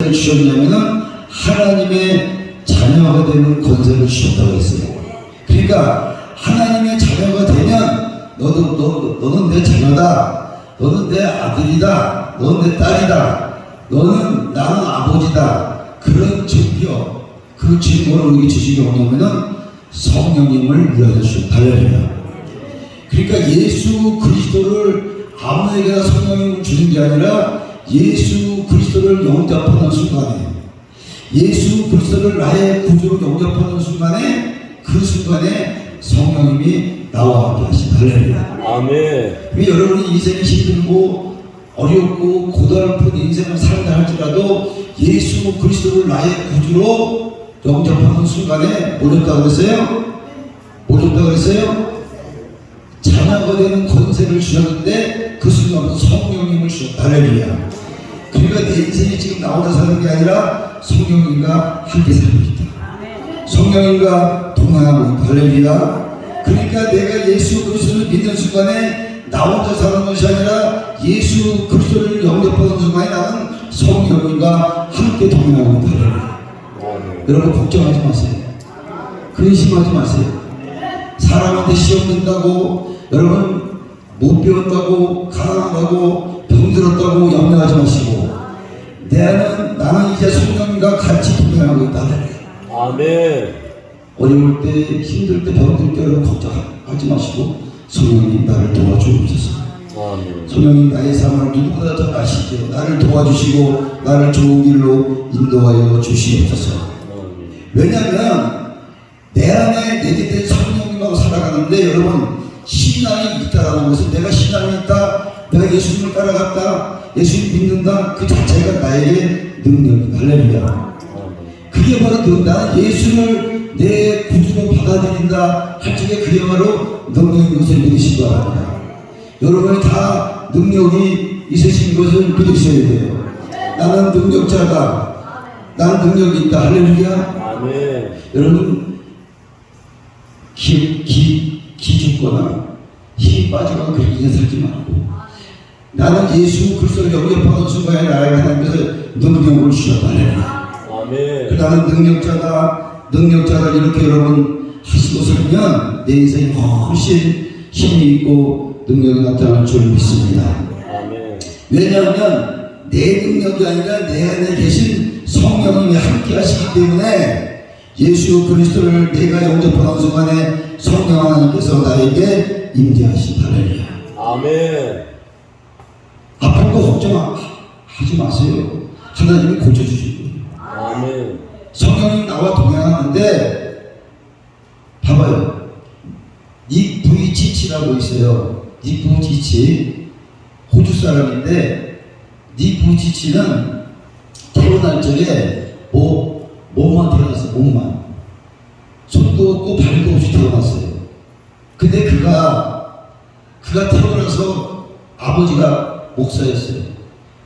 권세를 주셨냐면은 하나님의 자녀가 되는 권세를 주셨다고 했어요. 그러니까 하나님의 자녀가 되면 너는 내 자녀다, 너는 내 아들이다, 너는 내 딸이다, 나는 아버지다. 그런 증거, 그 증거를 우리에게 주시기 원하면은 성령님을 우리에게 주셨다. 할렐루야. 그러니까 예수 그리스도를 아무에게나 성령님을 주는 게 아니라 예수 그리스도를 영접하는 순간에, 예수 그리스도를 나의 구주로 영접하는 순간에, 그 순간에 성령님이 나와 함께 하신다. 할렐루야. 아멘. 여러분이 인생이 힘들고 어렵고 고달픈 인생을 살다 할지라도 예수 그리스도를 나의 구주로 영접하는 순간에 뭐였다고 그랬어요? 뭐였다고 그랬어요? 자녀가 되는 권세를 주셨는데 그 순간부터 성령님을 주셨다. 할렐루야. 그러니까 내 인생이 지금 나 혼자 사는 게 아니라 성령님과 함께 살고 있다. 성령님과 동행하고 있다. 할렐루야. 그러니까 내가 예수 그리스도를 믿는 순간에 나 혼자 사는 것이 아니라 예수 그리스도를 영접하는 순간에 나는 성령님과 함께 동행하고 있다. 할렐루야. 여러분 걱정하지 마세요. 근심하지 마세요. 사람한테 시험 든다고, 여러분 못 배웠다고, 가난하다고, 병들었다고 염려하지 마시고, 나는 이제 성령님과 같이 동행하고 있다. 아멘. 어려울 때, 힘들 때, 병들 때 여러분 걱정하지 마시고 성령님 나를 도와주옵소서. 성령님 나의 삶을 누구보다 더 아시죠. 나를 도와주시고 나를 좋은 길로 인도하여 주시옵소서. 왜냐하면 내 안에 내재된 성령님하고 살아가는데, 여러분 신앙이 있다라는 것은 내가 신앙이 있다, 내가 예수님을 따라갔다, 예수님 믿는다, 그 자체가 나에게 능력이다. 할렐루야. 그게 바로 나는 예수를 내 구주로 받아들인다 할 적에 그게 바로 능력인 것을 믿으시기 바랍니다. 여러분이 다 능력이 있으신 것을 믿으셔야 돼요. 나는 능력자다, 나는 능력이 있다. 할렐루야. 아멘. 여러분 기 죽거나 힘이 빠지거나 그렇게 인생 살지 말고, 나는 예수 그리스도를 영접하는 순간에 나에게 하나님께서 능력을 주셨다. 할렐루야. 아멘. 나는 능력자를 이렇게 여러분 하시고 살면 내 인생이 훨씬 힘이 있고 능력이 나타날 줄 믿습니다. 아멘. 왜냐하면 내 능력이 아니라 내 안에 계신 성령님이 함께 하시기 때문에 예수 그리스도를 내가 영접하는 순간에 성령 하나님께서 나에게 임재하신다. 할렐루야. 아멘. 아픈 거 걱정하지 마세요. 하나님이 고쳐주실 거예요. 아멘. 성령님 나와 동행하는데, 봐봐요. 닉 부이치치라고 있어요. 닉 부이치치, 호주 사람인데, 닉 부이치치는 태어날 적에 몸만 태어났어요. 몸만. 손도 없고 발도 없이 태어났어요. 근데 그가 태어나서 아버지가 목사였어요.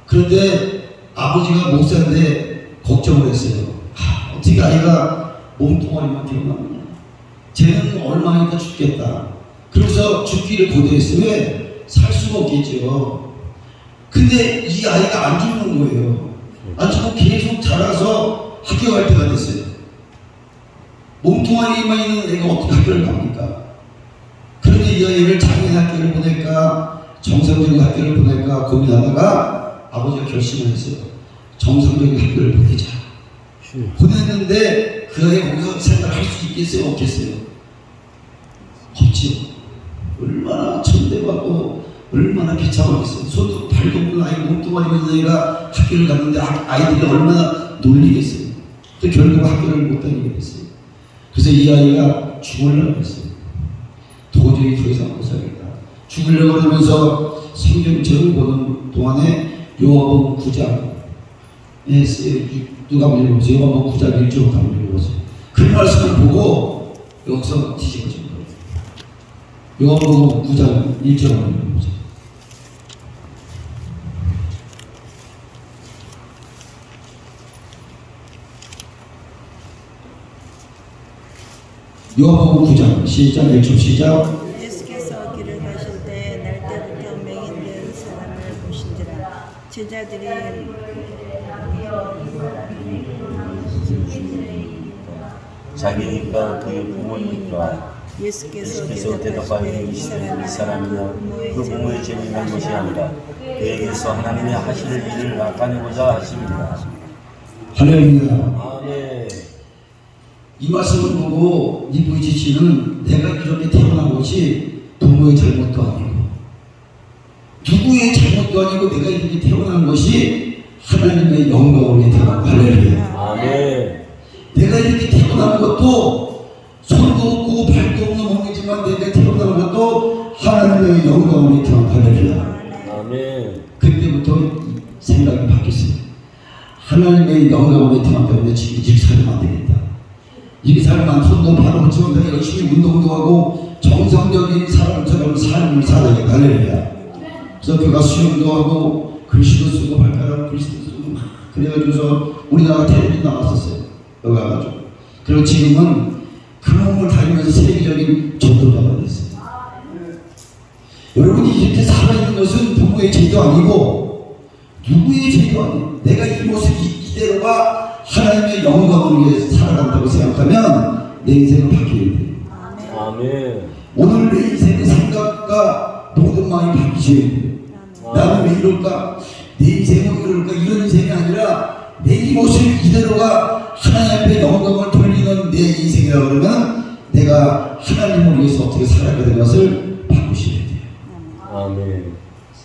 그런데 아버지가 목사인데 걱정을 했어요. 어떻게 아이가 몸뚱아리만 태어나느냐, 쟤는 얼마니까 죽겠다. 그래서 죽기를 고대했어요. 왜? 살 수가 없겠죠. 근데 이 아이가 안 죽는 거예요. 안 죽고 계속 자라서 학교 갈 때가 됐어요. 몸뚱아리만 있는 애가 어떻게 학교를 갑니까? 그런데 이 아이를 장애인 학교를 보낼까, 정상적인 학교를 보낼까 고민하다가 아버지가 결심을 했어요. 정상적인 학교를 보내자. 보냈는데 그 아이가 거기서 생활할 수 있겠어요? 없겠어요? 없지. 얼마나 천대받고 얼마나 비참하겠어요. 손도 발도 없는 아이, 몸뚱아리 있는 아이가 학교를 갔는데 아이들이 얼마나 놀리겠어요. 또 결국 학교를 못 다니게 됐어요. 그래서 이 아이가 죽으려고 했어요. 도저히 더 이상 못 살겠다. 죽으려고 하면서 성경책을 보는 동안에 요한복음 9장, 누가 한번 읽어보세요. 요한복음 9장 1절부터 한번 읽어보세요. 그 말씀을 보고 여기서 뒤집어진 거예요. 요한복음 9장 1절 한번 읽어보세요. 요한복음 9장 시작. 1절 시작. 예수께서 길을 가실 때 날 때부터 맹인된 사람을 보신지라 제자들이 자기니까 그의 부모니까. 예수께서 대답하여 이 사람이나 그 부모의 죄를 난 것이 아니라 그에게서 하나님의 하실 일을 나타내고자 하십니다. 할렐루야. 아멘. 이 말씀을 보고 니부이 씨는 내가 이렇게 태어난 것이 부모의 잘못도 아니고 누구의 잘못도 아니고 내가 이렇게 태어난 것이 하나님의 영광으로 태어난 할렐루야. 아멘. 내가 이렇게 태어난 것도 손도 없고 발도 없는 몸이지만 내가 태어난 것도 하나님의 영광으로 태어난 할렐루야. 아멘. 그때부터 생각이 바뀌었어요. 하나님의 영광으로 태어났다면 지금 이렇게 살면 안 되겠다. 이렇게 살면 손도 발도 없지만 내가 열심히 운동도 하고 정상적인 사람처럼 삶을 살아야겠다. 할렐루야. 그래서 그가 수영도 하고 글씨도 쓰고 발가락 글씨도 쓰고 막 그래가지고서 우리나라 텔레비전 나왔었어요. 여기 와가지고. 그리고 지금은 그 몸을 다니면서 세계적인 전도자가 됐어요. 여러분이 이렇게 살아있는 것은 부모의 죄도 아니고 누구의 죄도 아니고 내가 이 모습 이대로가 하나님의 영광을 위해 살아간다고 생각하면 내 인생은 바뀌어야 돼요. 아멘. 오늘 내 인생의 생각과 모든 마음이 바뀌어야 돼요. 나는 왜 이럴까? 내 인생은 왜 이럴까? 이런 인생이 아니라 내 이 모습 이대로가 하나님 앞에 영광을 돌리는 내 인생이라 그러면 내가 하나님을 위해서 어떻게 살아가야 되는 것을 바꾸셔야 돼요. 아멘.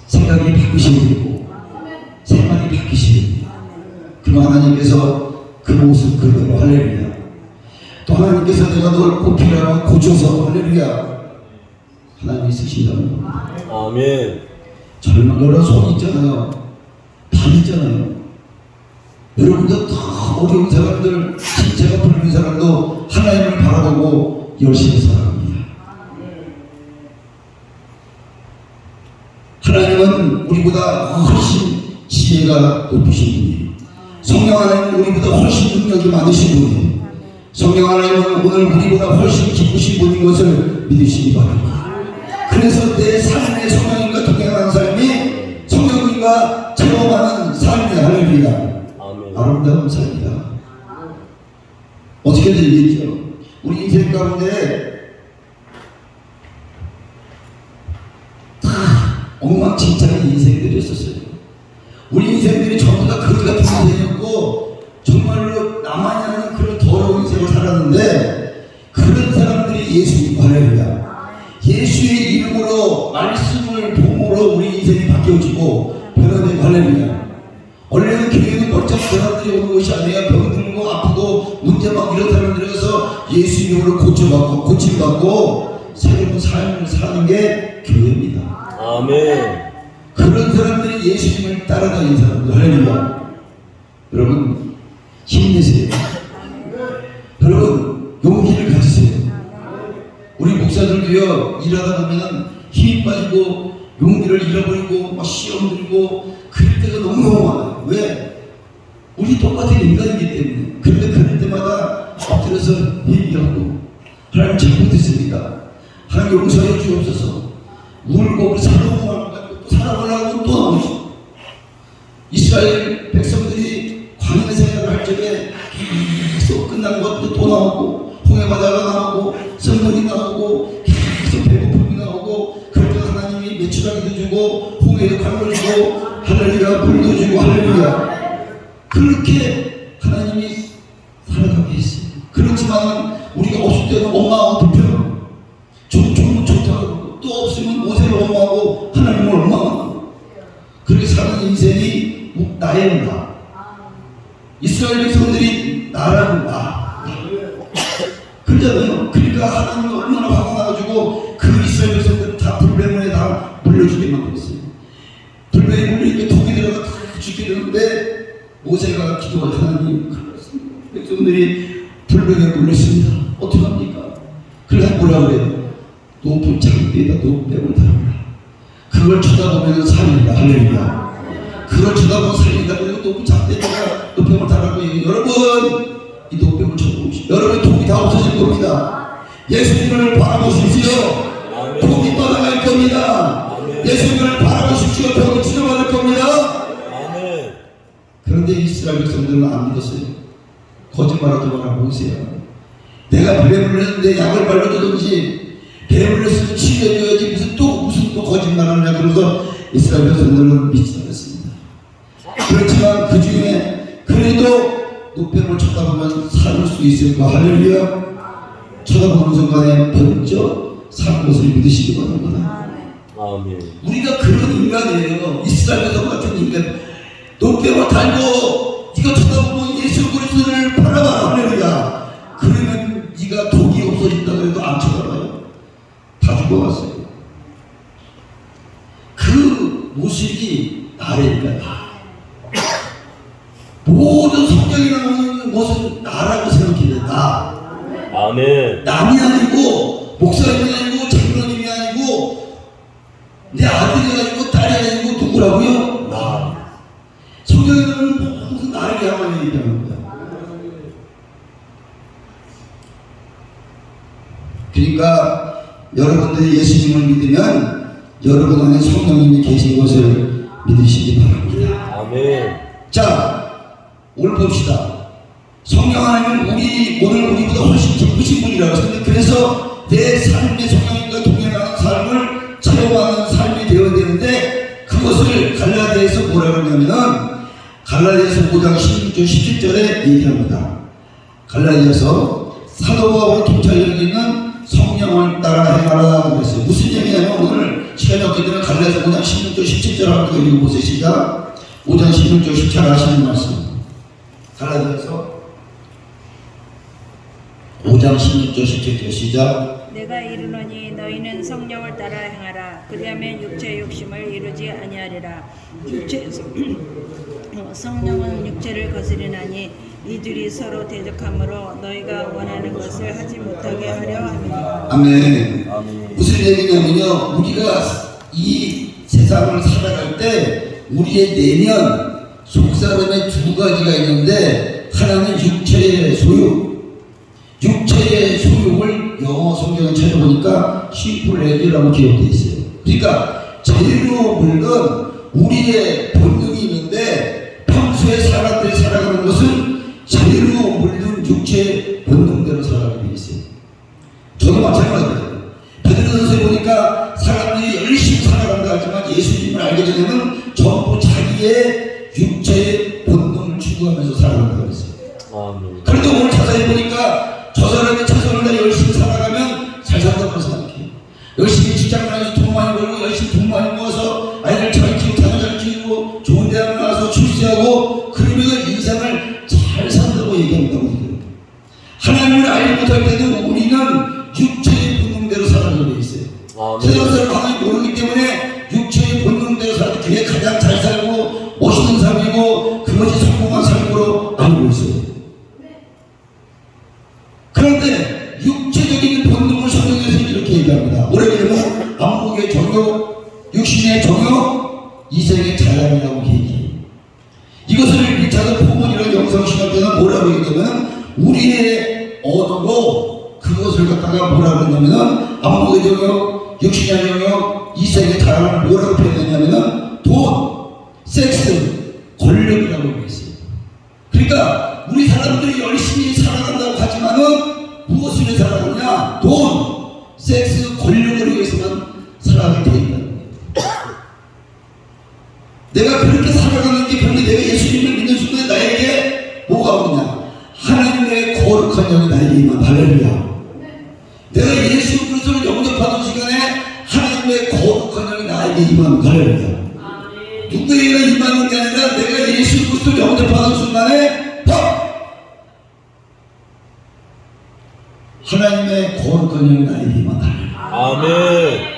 생각이 바뀌셔야 되고 생활이 바뀌셔야 돼요. 그럼 하나님께서 그 모습 그대로 할렐루야. 또 하나님께서 내가 널 꽃피라고 고쳐서 할렐루야. 하나님이 쓰신다는 겁니다. 아멘. 젊은 여러 손 있잖아요. 발 있잖아요. 여러분도 다 어려운 사람들, 신체가 불린 사람도 하나님을 바라보고 열심히 살아갑니다. 하나님은 우리보다 훨씬 지혜가 높으신 분이에요. 성령 하나님은 우리보다 훨씬 능력이 많으신 분이에요. 성령 하나님은 오늘 우리보다 훨씬 기쁘신 분인 것을 믿으시기 바랍니다. 그래서 내 삶의 성령님과 동행하는 삶이 성령님과 체험하는 삶이 할렐루야. 아름다운 삶이다. 어떻게든 얘기했죠. 우리 인생 가운데 다 엉망진창인 인생들이 있었어요. 우리 인생들이 전부 다 거지 같은 인생이었고 정말로 나만이 아는 그런 더러운 인생을 살았는데 그런 사람들이 예수님 할렐루야. 예수의 이름으로 말씀을 복음으로 우리 인생이 바뀌어지고 변화되고 할렐루야. 원래는 교회는 멀쩡한 사람들이 오는 것이 아니라 병 들고 아프고 문제 막 이런 사람들이 가서 예수 이름으로 고쳐받고 고침받고 새로운 삶을 사는 게 교회입니다. 아멘. 그런 사람들이 예수님을 따라다니는 사람들 할렐루야. 여러분 힘내세요. 여러분 용기를 가지세요. 우리 목사들도요 일하다 보면 힘이 빠지고 용기를 잃어버리고 막 시험 들고 그럴 때가 너무너무 많아요. 왜? 우리 똑같은 인간이기 때문에. 그런데 그럴 때마다 엎드려서 얘기하고 하나님 잘못했습니다. 하나님 용서해 주옵소서. 울고 우리 살아보려고 또 나오죠. 이스라엘 백성들이 광야 생활을 할 적에 계속 끝난 것도 또 나오고 홍해바다가 나오고 썰물이 나오고 계속 배고픔이 나오고 그럴 때 하나님이 메추라기도 주고 홍해도 강을 주고 할렐루야 물도 주고 할렐루야. 그렇게 하나님이 살아가게 했어요. 그렇지만 우리가 없을 때는 원망하고 불평 좋으면 좋다고 또 없으면 모세를 원망하고 하나님을 원망하고 그렇게 사는 인생이 나의 나. 이스라엘 백성들이 나라고 나. 그러잖아요. 그러니까 하나님이 얼마나 화가 나가지고 그 이스라엘 백성들을 다 불뱀에 다 물려주게 만들었어요. 불뱀에 물리니까 독이 들어가 다 죽게 되는데 모세가 기도를 하나님 백성들이 불뱀에 물렸습니다. 어떡합니까? 그래서 뭐라 그래요? 높은 창대에다 높뱀을 달아라. 그걸 쳐다보면 살린다. 할렐루야. 그걸 쳐다보면 살린다. 그리고 높은 창대에다가 높뱀을 달라고 얘기해요. 여러분 이 높뱀을 쳐다보십시오. 여러분 독이 다 없어질 겁니다. 예수님을 바라보십시오. 독이 떠나갈 겁니다. 예수님을 바라보십시오. 병을 치료받을 겁니다. 그런데 이스라엘 백성들은 안 믿었어요. 거짓말하지 마라 모세야. 내가 배를 했는데 약을 발라주든지 배를 했으면 치료해줘야지 무슨 또 거짓말을 하냐 그러면서 이스라엘 백성들은 믿지 않았습니다. 그렇지만 그 중에 그래도 노뱀을 쳐다보면 살을 수 있을까? 할렐루야. 쳐다보는 순간에 번쩍 산 것을 믿으시기 바랍니다. 아멘. 우리가 그런 인간이에요. 이스라엘 백성 같은 인간. 노뱀을 달고 네가 쳐다보면 예수 그리스도를 바라봐. 할렐루야. 그러면 네가 독이 없어진다 그래도 안 쳐다봐요. 다 죽어갔어요. 그 모습이 나라니까. 모든 성경에 나오는 것은 나라고 생각해야 나. 아멘. 남이 아니고 목사님이 아니고 장로님이 아니고 내 아들이 아니고 딸이 아니고 누구라고요? 나. 성경에 나오는 모든 나를 향한 얘기하는 거야. 그러니까 여러분들이 예수님을 믿으면 여러분 안에 성령님이 계신 것을 믿으시기 바랍니다. 아멘. 자, 오늘 봅시다. 성령 하나님은 오늘 우리보다 훨씬 깊으신 분이라고 했는데, 그래서 내 삶의 성령님과 동행하는 삶을 체험하는 삶이 되어야 되는데, 그것을 갈라디아에서 뭐라 그러냐면은 갈라디아서 5장 16절 17절에 얘기합니다. 갈라디아서 사도 바울의 통찰력 있는 성령을 따라 행하라 그랬어요. 무슨 얘기냐면 오늘 시간이 없기 때문에 갈라디아서 5장 16절 17절 한번 읽어보세요. 시작. 5장 16절 17절 하시는 말씀. 갈라디아서 5장 16절 17절 시작. 내가 이르노니 너희는 성령을 따라 행하라. 그리하면 육체의 욕심을 이루지 아니하리라. 성령은 육체를 거스리나니 이들이 서로 대적하므로 너희가 원하는 것을 하지 못하게 하려 함이라. 아멘. 아멘. 무슨 얘기냐면요, 우리가 이 세상을 살아갈 때 우리의 내면 속사람의 두 가지가 있는데, 하나는 육체의 소욕. 육체의 소욕을 영어 성경을 찾아보니까 심플레이라고 기록되어 있어요. 그러니까 재료 물건 우리의 본능이 있는데, 평소에 사람들이 살아가는 것은 재료 물든 육체의 본능대로 살아가게 되어 있어요. 저도 마찬가지예요. 베드로전서에 보니까 사람들이 열심히 살아간다 하지만 예수님을 알게 되면 전부 자기의 육체의 본능을 추구하면서 살아간다고 했어요. 아멘. 그런데 오늘 자세히 보니까 저 사람이 최선을 다해 열심히 살아가면 잘 산다고 생각해요. 열심히 직장 다니고 돈 많이 벌고 열심히 돈 많이 모아서 아이들 잘 키우고 자녀 잘 키우고 좋은 대학 나와서 출세하고 그러면 인생을 잘 산다고 얘기한다고 해요. 하나님을 알지 못할 때는 우리는 육체의 본능대로 살아가게 돼 있어요. 세상 사람을 하나님 모르기 때문에 육체의 본능대로 살아도 그게 가장 잘 살고 멋있는 삶이고 그것이 성공한 삶으로 알고 있어요. 그런데 육체적인 본능을 성경에서 이렇게 얘기합니다. 뭐라 그러면 안목의 정욕, 육신의 정욕, 이생의 자랑이라고 얘기해요. 이것을 리차드 포먼이라는 영성신학자는 뭐라고 얘기하냐면 우리의 언어로 그것을 갖다가 뭐라 그러냐면은 안목의 정욕, 육신의 정욕, 이생의 자랑을 뭐라고 표현했냐면은 돈, 섹스, 권력이라고 얘기했어요. 그러니까 우리 사람들이 열심히 살아간다고 하지만은 무엇을 위해 살아가느냐? 돈, 섹스, 권력을 위해서만 살아가게 돼 있다는 거예요. 내가 그렇게 살아가는데, 그런데 내가 예수님을 믿는 순간에 나에게 뭐가 오느냐? 하나님의 거룩한 영이 나에게 임한. 할렐루야. 내가 예수 그리스도를 영접하는 시간에 하나님의 거룩한 영이 나에게 임한. 할렐루야. 누구에게 임하는 게 아니라 내가 예수 그리스도를 영접하는 순간에 하나님의 거룩한 영이 나에게 임한. 아멘.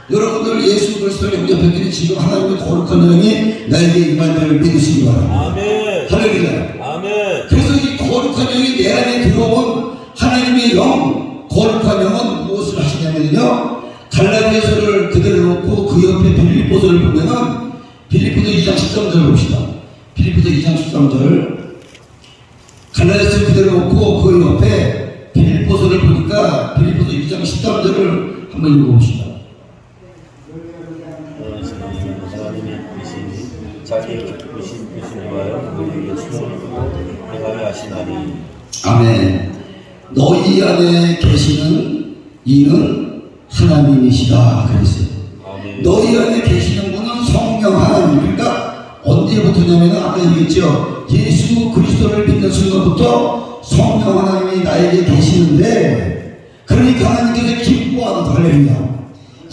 여러분들 예수 그리스도를 영접했더니 지금 하나님의 거룩한 영이 나에게 임한을 믿으시기 바랍니다. 아멘. 할렐루야. 아멘. 그래서 이 거룩한 영이 내 안에 들어온 하나님의 영, 거룩한 영은 무엇을 하시냐면요, 갈라디아서를 그대로 놓고 그 옆에 빌립보서를 보면은 빌립보서 2장 13절 봅시다. 빌립보서 2장 13절. 갈라디아서 그대로 놓고 그 옆에 빌립보서를 보니까 빌립보서 2장 13절을 한번 읽어봅시다. 하나님의 뜻이 자기의 기쁘신 뜻을 위하여 우리에게 수고를 행하게 하시나니. 아멘. 너희 안에 계시는 이는 하나님이시다 그랬어요. 아멘. 너희 안에 계시는 분은 성령 하나님. 그러니까 언제부터냐면 아까 얘기했죠. 예수 그리스도를 믿는 순간부터 성령 하나님이 나에게 계시는데, 그러니까 하나님께서 기뻐하는 할렐루야.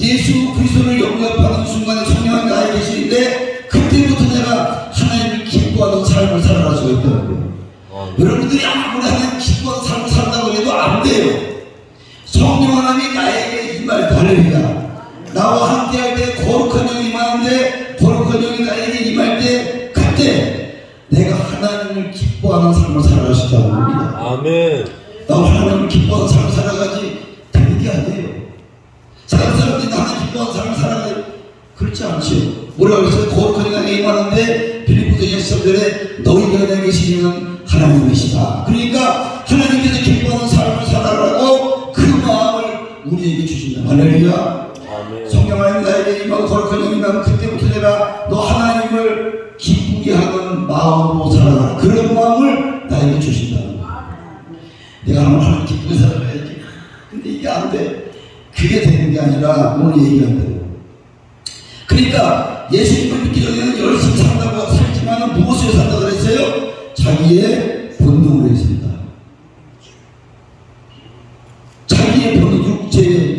예수 그리스도를 영접하는 순간에 성령이 나에게 계시는데, 그때부터 내가 하나님을 기뻐하는 삶을 살아갈 수가 있다는 거예요. 여러분들이 아무리 하나님 기뻐하는 삶을 산다고 해도 안 돼요. 성령 하나님이 나에게 임할 때 할렐루야. 나와 함께 할 때 거룩한 영이 임하는데, 거룩한 영이 나에게 임할 때, 그때 내가 하나님을 기뻐하는 삶을 살아갈 수 있다는 겁니다. 아멘. 나와 하나님을 기뻐하는 삶을 살아가지 되는 게 아니에요. 다른 사람들이 나는 기뻐하는 삶을 살아가요. 그렇지 않죠. 뭐라고 그랬어요? 거룩한 영이 임하는데 빌립보서 13절에 너희가 안에 계시는 하나님이시다. 그러니까 하나님께서 기뻐하는 삶을 살아가고 그 마음을 우리에게 주신다. 할렐루야. 아멘. 성령 하나님 나에게 임하고 거룩한 영이 임하면 그때부터 내가 너 하나님을 기쁘게 하는 마음으로 살아가라. 그런 마음을 나에게 주신다는 거야. 내가 하나님 기쁘게 살아가야지. 근데 이게 안 돼. 그게 되는 게 아니라 오늘 얘기한 대로. 그러니까 예수님을 믿기 전에는 열심히 산다고 살지만 무엇을 산다고 그랬어요? 자기의 본능으로 했습니다. 자기의 본능,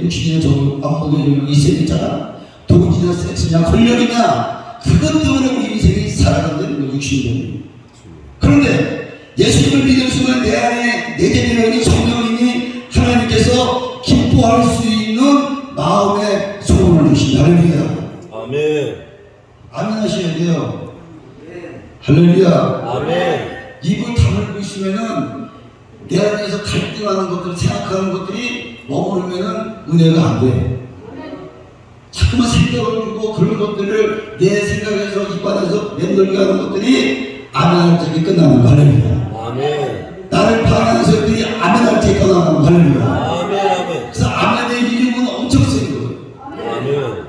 육신의 정, 안목의 이세 있잖아. 돈이냐, 섹스냐, 권력이냐, 그것 때문에 우리 인생이 살아간다는 거, 육신이. 그런데 예수님을 믿는 순간 내 안에 내재되어 있는 성령님이 하나님께서 기뻐할 수 있는 마음의 소원을 주신다. 할렐루야. 아멘. 아멘 하셔야 돼요. 할렐루야. 아멘. 입을 다물고 있으면은 내 안에서 갈등하는 것들, 생각하는 것들이 머무르면은 은혜가 안 돼. 자꾸만 생각을 주고 그런 것들을 내 생각에서 입안에서 맴돌게 하는 것들이 아멘할 적이 끝나는 거. 할렐루야. 아멘. 나를 방해하는 것들이 아멘할 적이 끝나는 거. 할렐루야. 아멘. 아멘. 그래서 아멘의 이름은 엄청 센 거예요. 아멘.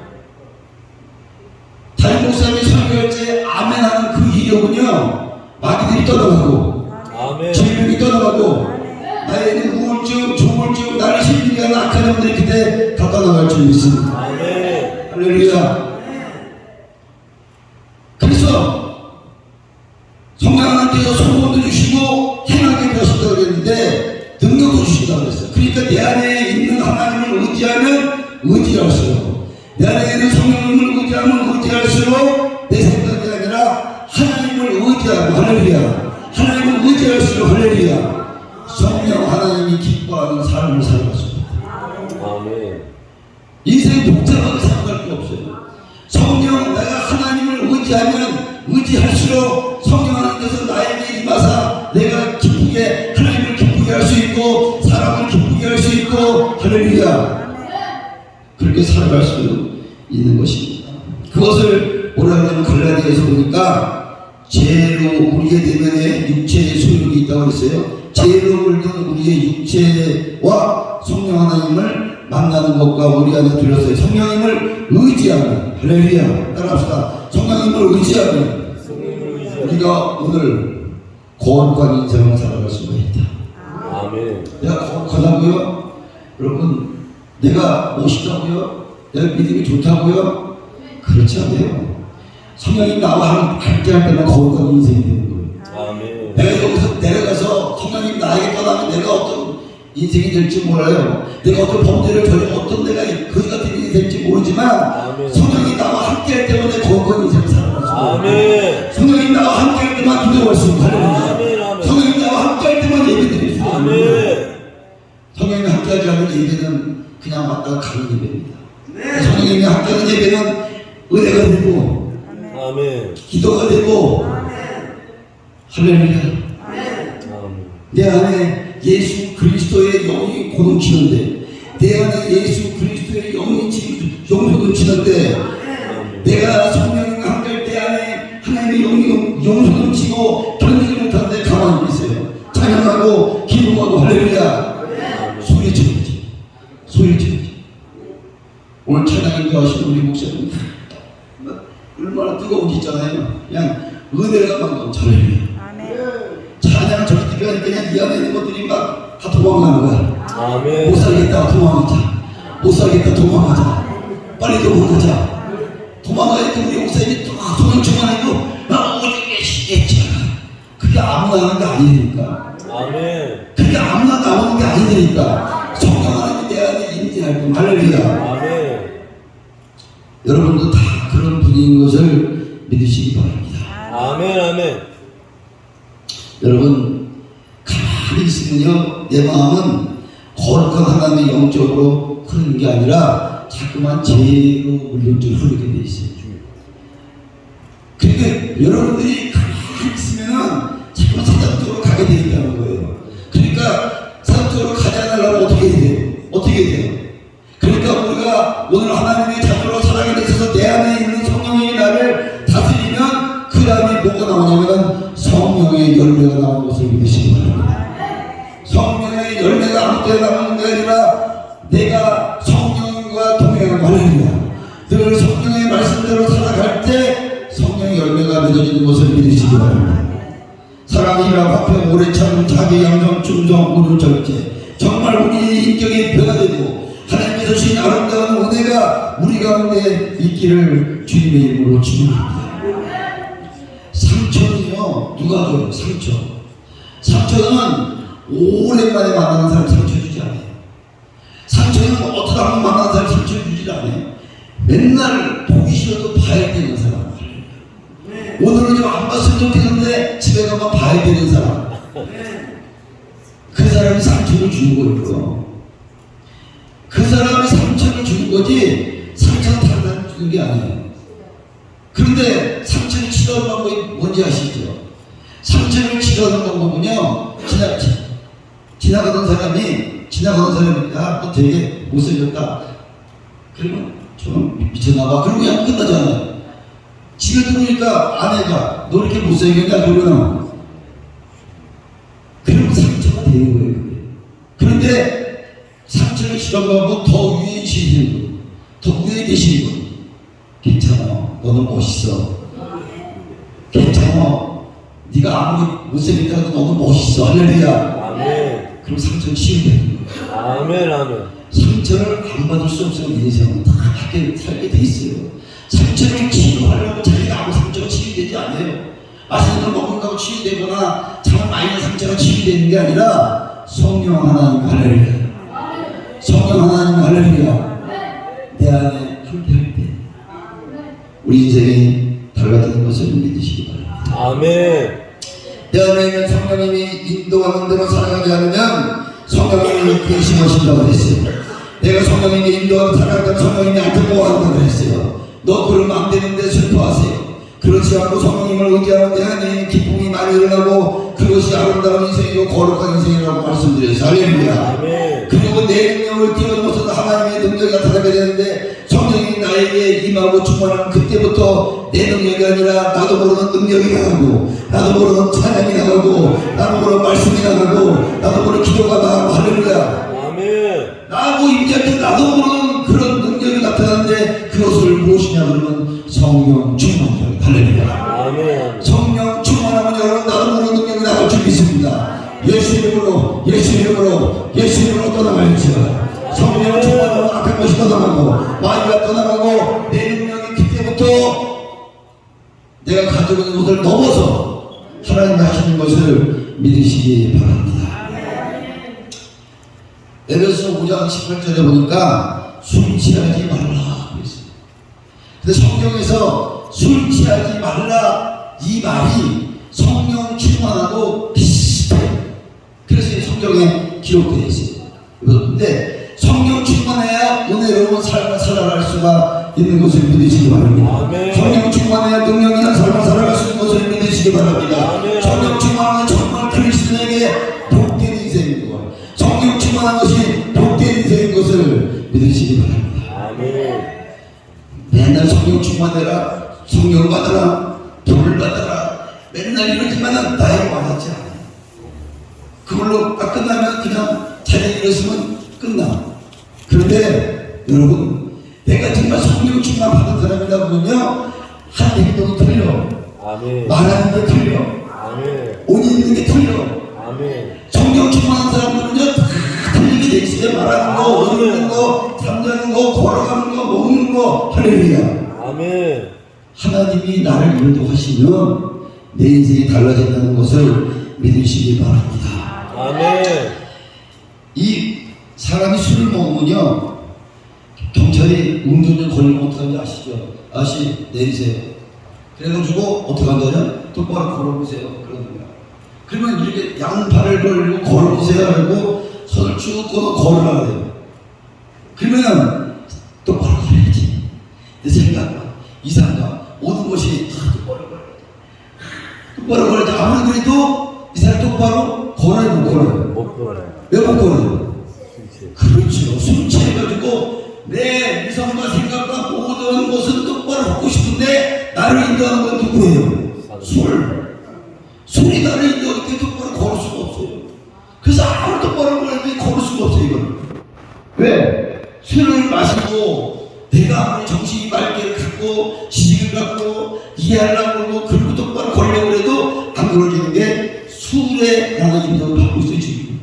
다른 목사님이 설교할 때 아멘하는 그 이력은요, 마귀들이 떠나가고, 아멘. 질병이 떠나가고, 나에게 우울증, 조울증, 나를 힘들게 하는 악한 영들이 그때 다 떠나갈 줄 믿습니다. 아멘. 할렐루야. 그래서 성령 하나님께서 소원도 주시고 행하게 하신다고 그랬는데 능력도 주신다고 그랬어요. 그러니까 내 안에 있는 하나님을 의지하면 의지할수록, 내 안에 있는 성령님을 의지하면 의지할수록 내 생각이 아니라 하나님을 의지하고, 할렐루야, 하나님을 의지할수록, 할렐루야, 성령 하나님이 기뻐하는 삶을 살아갔습니다. 아멘. 인생 복잡하게 생각할 게 없어요. 성령, 내가 하나님을 의지하면 의지할수록 성령 하나님께서 나에게 임하사 내가 기쁘게, 하나님을 기쁘게 할 수 있고 사람을 기쁘게 할 수 있고, 할렐루야, 그렇게 살아갈 수 있는 것입니다. 그것을 뭐라고 하면 갈라디아에서 보니까 죄로 우리의 내면에 육체의 소욕이 있다고 했어요. 죄로 물든 우리의 육체와 성령 하나님을 만나는 것과 우리 안에 들렸어요. 성령님을 의지하면, 할렐루야, 따라합시다. 성령님을 의지하면 우리가 오늘 거룩한 인생을 살아갈 수가 있다. 아멘. 내가 거룩하다고요? 여러분, 내가 멋있다고요? 내가 믿음이 좋다고요? 그렇지 않아요. 성령님 나와 함께 할 때만 거룩한 인생이 되는 거예요. 아멘. 내가 여기서 내려가서 성령님 나에게 떠나면 내가 어떤 인생이 될지 몰라요. 내가 어떤 범죄를 저지르고 어떤 내가 거지 같은 인생이 될지 모르지만, 아멘. 성령이 나와 함께 할 때마다 거룩한 인생을 살아갈 수 있어요. 아멘. 성령님 나와 함께 할 때만 기도할 수 있고, 아멘. 아멘. 성령님 나와 함께 할 때만 예배 드릴 수 있고, 아멘. 성령님이 함께하지 않는 예배는 그냥 왔다가 가는 예배입니다. 성령님이 함께하는 예배는 은혜가 되고 아멘. 기도가 되고, 할렐루야, 아멘. 내 안에 예수 그리스도의 영이 고동치는데, 내 안에 예수 그리스도의 영이 용서동치는데, 내가 성령님과 함께할 때 안에 하나님의 영이 용서동치고 견디지 못하는데 가만히 있어요. 찬양하고 기도하고, 할렐루야, 소리쳐야지, 소리쳐야지. 오늘 찬양 인도하시는 우리 목사님 얼마나 뜨거운지 있잖아요. 그냥 은혜가 막 넘쳐요. 찬양을 저기 들어가니까 그냥 이 안에 있는 것들이 막 다 도망가는 거야. 아멘. 못 살겠다 도망가자. 못 살겠다 도망가자. 빨리 도망가자. 도망가니까 우리 목사님이 도망 중간에도 그게 아무나 하는 게 아니니까. 아멘. 그게 아무나 나오는 게 아니니까. 성령 하나님이 내 안에 임재할 때 할렐루야. 아멘. 여러분도 다 그런 분인 것을 믿으시기 바랍니다. 아멘. 아멘. 여러분 가만히 있으면요 내 마음은 거룩한 하나님의 영적으로 흐르는 게 아니라 자꾸만 죄로 물론적으로 흐르게 돼 있어요. 그러니까 여러분들이 가만히 있으면은 자꾸만 사단 쪽으로 가게 돼 있다는 거예요. 그러니까 사단 쪽으로 가지 않으려면 어떻게 돼요? 어떻게 돼요? 그러니까 우리가 오늘 하나님의 자녀로 살아가게 있어서 내 안에 있는 성령이 나를 다스리면 그 다음에 뭐가 나오냐면 성령의 열매가 나오는 것을 믿으시기 바랍니다. 성령의 열매가 아무 때나 나오는 게 아니라 내가 성령과 동행하고 할렐루야. 늘 성령의 말씀대로 살아갈 때 성령의 열매가 맺어지는 것을 믿으시기 바랍니다. 사랑, 희락, 화평, 오래 참음, 자기, 양성, 충성, 온유, 절제. 정말 우리의 인격이 변화되고 하나님께서 주신 아름다운 은혜가 우리 가운데 있기를 주님의 이름으로 축원합니다. 상처는요 누가 줘요? 상처는 오랜만에 만나는 사람 상처 주지 않아요. 상처는 어떻게 한번 만나는 사람 상처 주지 않아요. 맨날 보기 싫어도 봐야 되는 사람. 오늘은 좀 안 봤으면 좋겠는데 집에 가면 봐야 되는 사람. 그 사람이 상처를 주는 거예요. 그 사람이 상처를 주는 거지 상처는 다른 사람이 주는 게 아니에요. 그런데 상처를 치료하는 방법이 뭔지 아시죠? 상처를 치료하는 방법은요 지나가던 사람이 너 되게 못생겼다 그러면 좀 미쳤나봐 그러고 그냥 끝나잖아요. 집에 들어오니까 아내가 너 이렇게 못생겼냐 그러면 그러면 상처가 되는 거예요. 그게. 그런데 상처를 치료하고 더 위에 계시는 분, 더 위에 계시는 분 괜찮아 너는 멋있어 괜찮아 네가 아무리 못생겼다 해도 너는 멋있어 할렐루야. 아멘. 그럼 상처를 치유되는 거예요. 아멘. 아멘. 상처를 안 받을 수 없으면 인생은 다 살게 돼 있어요. 상처를 치유하려고 자기가 아무 상처가 치유되지 않아요. 맛있는 걸 먹는다고 치유되거나 정말 많이 난 상처가 치유되는 게 아니라 성령 하나님 할렐루야. 성령 하나님 할렐루야. 내 안에 함께할 때 우리 인생이 달라지는 것을 믿으시기 바랍니다. 아멘. 내 안에 있는 성령님이 인도하는 대로 살아가지 않으면 성령님이 근심하신다고 했어요. 내가 성령님이 인도하는 살아가면 성령님이 안타까워한다고 했어요. 너 그러면 안 되는데 슬퍼하세요. 그렇지 않고 성령님을 의지하는 데 하나님 기쁨이 많이 일어나고 그것이 아름다운 인생이고 거룩한 인생이라고 말씀드려요. 할렐루야. 아멘. 그리고 내 능력을 뛰어넘어서 하나님의 능력이 나타나게 되는데 성령이 나에게 임하고 충만하면 그때부터 내 능력이 아니라 나도 모르는 능력이 나가고 나도 모르는 찬양이 나가고 나도 모르는 말씀이 나가고 나도 모르는 기도가 나가고 할렐루야. 아멘. 나하고 임재할 때 나도 모르는 그런 능력이 나타나는데 그것을 무엇이냐 그러면 성령 충만이다. 할렐루야. 아멘. 성령 충만하면 여러분 나도 모르는 능력이 나갈 줄 믿습니다. 예수 이름으로 떠나갈지어다. 성령 충만하면 악한 것이 떠나가고 마귀가 떠나가고 내 능력이 그때부터 내가 가지고 있는 것을 넘어서 하나님이 하시는 것을 믿으시기 바랍니다. 에베소 5장 18절에 보니까 술 취하지 말라 그랬어요. 근데 성경에서 술 취하지 말라 이 말이 성령 충만하고 비슷해요. 그래서 성경에 기록되어 있어요. 그런데 성령 충만해야 은혜로운 삶을 살아갈 수가 있는 것을 믿으시기 바랍니다. 아멘. 성령 충만해야 능력 있는 삶을 살아갈 수 있는 것을 믿으시기 바랍니다. 아멘. 성령 충만은 정말 그리스도에게 복된 인생인 것, 성령 충만한 것이 복된 인생인 것을 믿으시기 바랍니다. 아멘. 맨날 성령 충만해라, 성령 받아라, 불을 받아라 맨날 이러지만은 나에게 와닿지 않아요. 그걸로 딱 끝나면 그냥 자기 일었으면 끝나. 그런데 여러분 내가 정말 성령 충만 받은 사람이다 보면요 하는 행동이 틀려. 아멘. 말하는 게 틀려. 아멘. 옷 입는 게 틀려. 아멘. 성령 충만한 사람들은요 다 할렐루야. 아멘. 하나님이 나를 인도하시면 내 인생이 달라진다는 것을 믿으시기 바랍니다. 아멘. 이 사람이 술을 먹으면요, 경찰이 음주운전 걸리면 어떡하는지 아시죠? 아저씨 내리세요. 그래가지고 어떻게 한다냐? 똑바로 걸어보세요. 그러는 거야. 그러면 이렇게 양팔을 걸고 걸어보세요 하고 손을 쭉 뻗어 걸으라 그래요. 그러면 똑바로 걸어야지. 내 생각과 이상과 모든 것이 다 똑바로 걸어야 돼. 똑바로 걸어야지. 아무리 그래도 이 사람이 똑바로 걸어야 못 걸어요. 못 걸어요. 왜 못 걸어요? 그렇지. 그렇죠. 술 취해가지고 내 이성과 생각과 모든 것은 똑바로 하고 싶은데 나를 인도하는 건 누구예요? 술이 나를 인도할 때 똑바로 걸을 수가 없어요. 그래서 아무리 똑바로 걸을 수가 없어요. 이건 왜? 술을 마시고 내가 아무리 정신이 맑게 갖고 지식을 갖고 이해하려고 그러고 똑바로 걸려고 해도 안 걸어지는 게 술에 나는 인도를 받고 있어요 지금.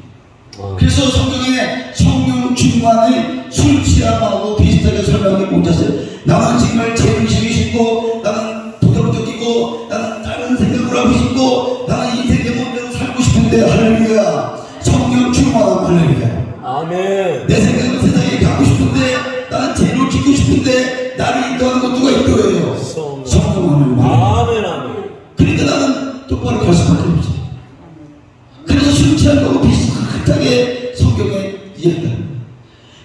그래서 성경에 성령 충만의 술 취함하고 비슷하게 설명해 보셨어요. 나는 정말 제정신이 싶고 나는 도덕적이고 나는 다른 생각을 하고 싶고 나는 인생 내 몸대로 살고 싶은데 할렐루야. 성령 충만함 할렐루야. 아멘. 내 생각은 세상에 가고 싶은데 나는 제일 지고 싶은데 나를 인도하는 건 누가 인도해요? 성령 하나님. 아멘. 아멘. 그러니까 나는 똑바로 갈 수밖에 없어. 그래서 술 취한 거고 비슷하게 성경에 이야기합니다.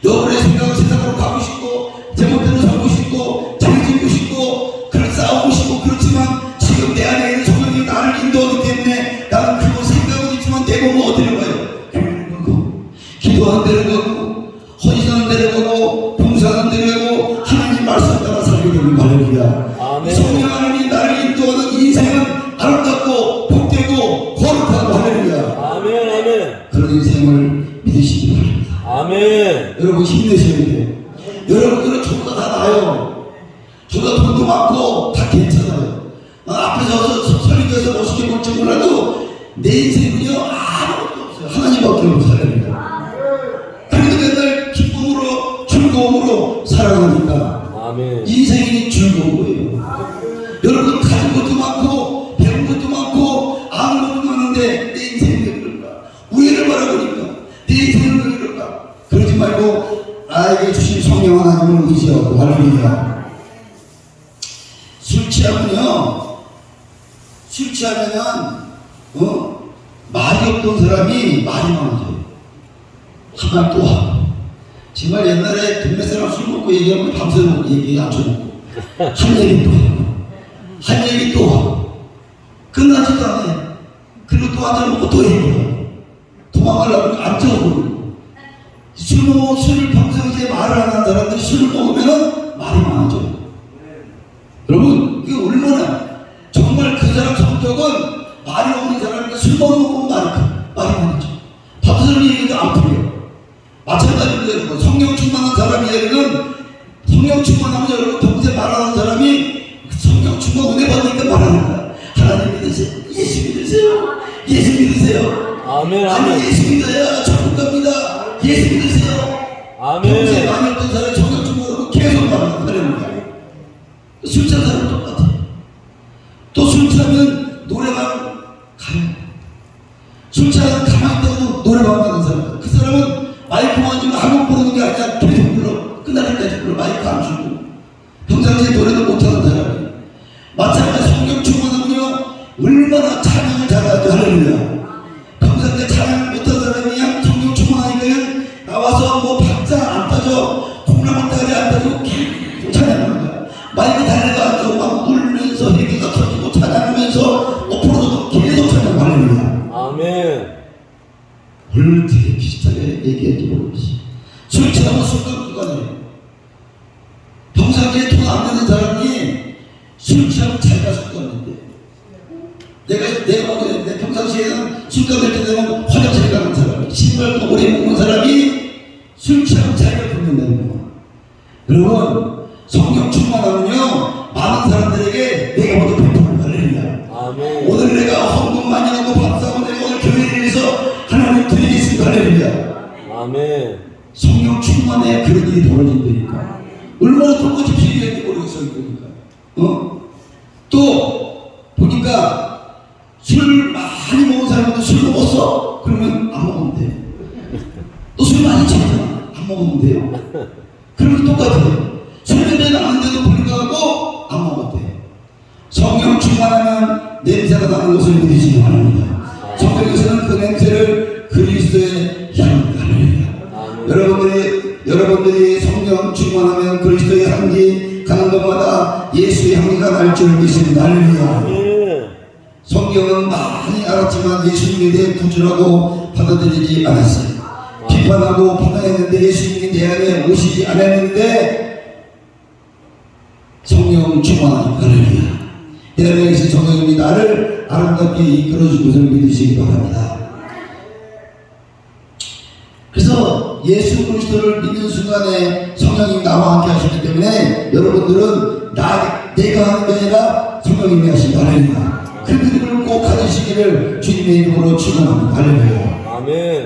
여러분의 생각은 세상으로 가고 싶고 제멋대로 살고 싶고 잘지고 싶고 그런 싸우고 싶고 그렇지만 지금 내 안에 있는 성령이 나를 인도하기 때문에 나는 그거 생각은 있지만 내 몸은 어디로 가요? 교회를 가고 기도하는 데로 가고 헌신하는 데로 가고 봉사하는 데로 가고 하나님 말씀 따라 살게 되는 말입니다. 아멘. 성령 하나님이 나를 인도하는 인생은 아름답고 복되고 거룩하고 할렐루야. 아멘. 아멘. 그런 인생을 믿으시기 바랍니다. 아멘. 여러분 힘내셔야 돼요. 여러분들은 저보다 다 나아요. 저보다 돈도 많고 다 괜찮아요. 앞에서 설교해서 멋있게 볼지 몰라도 내 인생은요 아무것도 없어요. 하나님밖에 없어요. 그래도 맨날 기쁨으로 즐거움으로 살아가니까 아멘. 인생이 즐거운 거예요. 여러분 가진 것도 많고 배운 것도 많고 아는 것도 많은데 내 인생이 왜 그럴까? 우애를 바라보니까 내 인생은 왜 그럴까? 그러지 말고 나에게 주신 성령 하나님을 의지하고 할렐루야. 술 취하면은 말이 없던 사람이 말이 많아져요. 한 말 또 하고. 정말 옛날에 동네 사람 술 먹고 얘기하면 밤새도록 얘기 안 쳐먹고 한 얘기 또 하고 한 얘기 또 하고 끝나지도 않아요. 그리고 또 앉아 먹고 또 얘기하고 도망가려고 앉아오고 술 평상시에 말을 안 하는 사람들이 술을 먹으면 말이 많아져요. 여러분 이게 얼마나 정말 그 사람 성격은 말이 없는 사람인데 술 먹으면 말이 많아져. 밥을 얘기도 안 풀려. 마찬가지로 성령 충만한 사람 이야기는 성령 충만하면 여러분 평소에 말하는 사람이 성령 충만 은혜 받으니까 말하는 거야. 하나님 믿으세요. 예수 믿으세요. 예수 믿으세요. 아멘. 아니 아멘. 예수 믿어야 천국 갑니다. 예수 믿으세요. 평소에 아멘. 많이 없던 사람이 성령 충만하고 계속 말하는 사람입니다. 술 취한 사람 똑같아. 또 술 취하면 노래방 가요. 술 취하면 가만히 있다고 노래방 가는 사람. 그 사람은 마이크만 주면 한 번 부르는 게 아니라 계속 불러. 끝날 때까지 불러. 마이크 안 주고. 평상시에 노래도 못하는 사람이. 마찬가지 성령 충만하면요. 얼마나 찬양을 잘하죠. 할렐루야. 평상시에 찬양을 못하는 사람이 그냥 성령 충만하니까 그냥 나와서 뭐 박자 안 따져. 콩나물 따리 안 따지고 계속 찬양하는 거야. 마이크 달려도 안 주고 막 울면서 얘기가 터지고 찬양하면서 앞으로도 계속 찬양하는 거야. 아멘. 오늘 되게 비슷하게 얘기했지 모르겠어. 술 취하면 술값두가네요. 평상시에 돈 안 내는 사람이 술 취하면 자기가 술값는데 내가 내 평상시에는 술값 낼 때 되면 화장실 가는 사람, 신발도 오래 먹는 사람이 술 취하면 자기가 붓는다는 거야. 여러분 성령 충만하면요 많은 사람들에게 내가 먼저 베풀을 할렐루야. 아멘. 오늘 내가 헌금 많이 하고 밥 사고 내가 오늘 교회를 위해서 하나님 드리겠습니다. 할렐루야. 아멘. 성령 충만해야 그런 일이 벌어진다니까. 얼마나 똑같이 비교했는지 모르겠어요. 보니까. 또 보니까 술 많이 먹은 사람도 술 먹었어? 그러면 안 먹으면 돼. 또 술 많이 취했잖아. 안 먹으면 돼요. 그러면 똑같아요. 술냄새 나는데도 불구하고 안 먹었대. 성령 충만하면 냄새가 나는 것을 믿으시기 바랍니다. 성경에서는 그 냄새를 그리스도의 향이다. 여러분들이 성령 충만하면 그리스도의 향기 가는 것마다 예수의 향기가 날 줄 믿습니다. 할렐루야. 성경은 많이 알았지만 예수님에 대해 구주라고 받아들이지 않았어요. 비판하고 비난했는데 예수님이 내 안에 오시지 않았는데 성령 충만하니까 할렐루야. 내 안에 계신 성령님이 나를 아름답게 이끌어준 것을 믿으시기 바랍니다. 그래서 예수 그리스도를 믿는 순간에 성령님이 나와 함께 하시기 때문에 여러분들은 내가 하는 게 아니라 성령님이 하신다. 할렐루야. 그 믿음을 꼭 가지시기를 주님의 이름으로 축원합니다. 할렐루야. 아멘.